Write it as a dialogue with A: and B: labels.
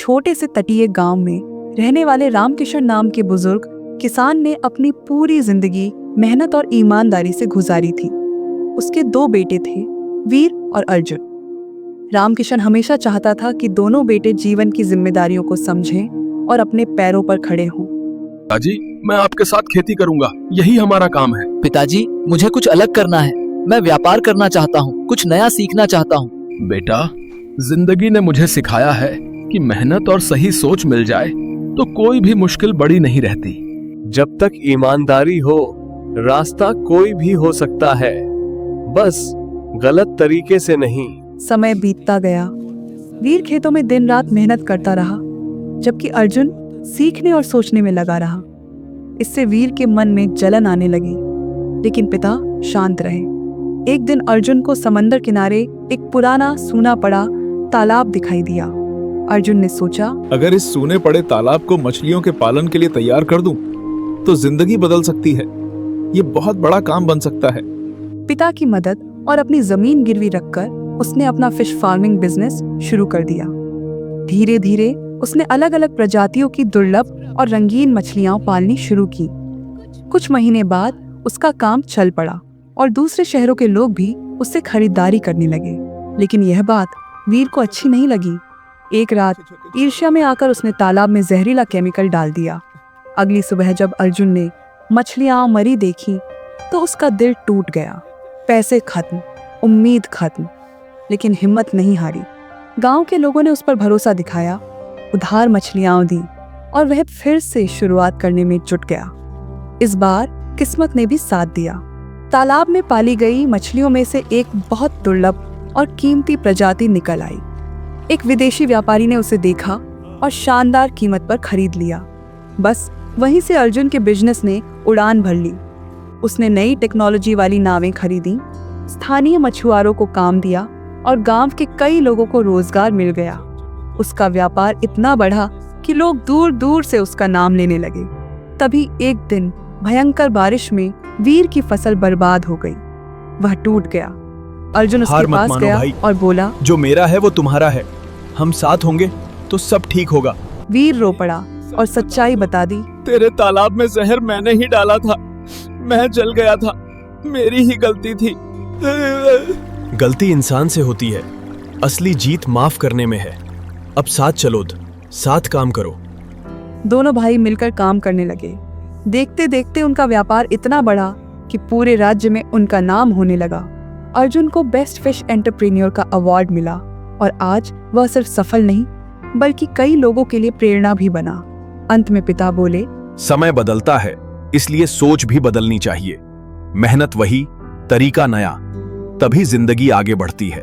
A: छोटे से तटीय गांव में रहने वाले रामकिशन नाम के बुजुर्ग किसान ने अपनी पूरी जिंदगी मेहनत और ईमानदारी से गुजारी थी। उसके 2 बेटे थे, वीर और अर्जुन। रामकिशन हमेशा चाहता था कि दोनों बेटे जीवन की जिम्मेदारियों को समझें और अपने पैरों पर खड़े हों।
B: पिताजी, मैं आपके साथ खेती करूंगा, यही हमारा काम है।
C: पिताजी, मुझे कुछ अलग करना है। मैं व्यापार करना चाहता हूँ, कुछ नया सीखना चाहता हूँ।
B: बेटा, जिंदगी ने मुझे सिखाया है कि मेहनत और सही सोच मिल जाए तो कोई भी मुश्किल बड़ी नहीं रहती।
D: जब तक ईमानदारी हो, रास्ता कोई भी हो सकता है, बस गलत तरीके से नहीं।
A: समय बीतता गया। वीर खेतों में दिन रात मेहनत करता रहा, जबकि अर्जुन सीखने और सोचने में लगा रहा। इससे वीर के मन में जलन आने लगी, लेकिन पिता शांत रहे। एक दिन अर्जुन को समंदर किनारे एक पुराना सूना पड़ा तालाब दिखाई दिया। अर्जुन ने सोचा,
E: अगर इस सूने पड़े तालाब को मछलियों के पालन के लिए तैयार कर दूं, तो जिंदगी बदल सकती है। ये बहुत बड़ा काम बन सकता है।
A: पिता की मदद और अपनी जमीन गिरवी रखकर उसने अपना फिश फार्मिंग बिजनेस शुरू कर दिया। धीरे धीरे उसने अलग अलग प्रजातियों की दुर्लभ और रंगीन मछलियां पालनी शुरू की। कुछ महीने बाद उसका काम चल पड़ा और दूसरे शहरों के लोग भी उससे खरीदारी करने लगे। लेकिन यह बात वीर को अच्छी नहीं लगी। एक रात ईर्ष्या में आकर उसने तालाब में जहरीला केमिकल डाल दिया। अगली सुबह जब अर्जुन ने मछलियां मरी देखी तो उसका दिल टूट गया। पैसे खत्म, उम्मीद खत्म, लेकिन हिम्मत नहीं हारी। गांव के लोगों ने उस पर भरोसा दिखाया, उधार मछलियां दी और वह फिर से शुरुआत करने में जुट गया। इस बार किस्मत ने भी साथ दिया। तालाब में पाली गई मछलियों में से एक बहुत दुर्लभ और कीमती प्रजाति निकल आई। एक विदेशी व्यापारी ने उसे देखा और शानदार कीमत पर खरीद लिया। बस वहीं से अर्जुन के बिजनेस ने उड़ान भर ली। उसने नई टेक्नोलॉजी वाली नावें खरीदी, स्थानीय मछुआरों को काम दिया और गांव के कई लोगों को रोजगार मिल गया। उसका व्यापार इतना बढ़ा कि लोग दूर दूर से उसका नाम लेने लगे। तभी एक दिन भयंकर बारिश में वीर की फसल बर्बाद हो गई। वह टूट गया। अर्जुन उसके पास गया और बोला,
E: जो मेरा है वो तुम्हारा है। हम साथ होंगे तो सब ठीक होगा।
A: वीर रो पड़ा और सच्चाई बता दी।
E: तेरे तालाब में जहर मैंने ही डाला था। मैं जल गया था, मेरी ही गलती थी।
D: गलती इंसान से होती है, असली जीत माफ करने में है। अब साथ चलो, साथ काम करो।
A: दोनों भाई मिलकर काम करने लगे। देखते देखते उनका व्यापार इतना बढ़ा कि पूरे राज्य में उनका नाम होने लगा। अर्जुन को बेस्ट फिश एंटरप्रेन्योर का अवार्ड मिला और आज वह सिर्फ सफल नहीं बल्कि कई लोगों के लिए प्रेरणा भी बना। अंत में पिता बोले,
E: समय बदलता है, इसलिए सोच भी बदलनी चाहिए। मेहनत वही, तरीका नया, तभी जिंदगी आगे बढ़ती है।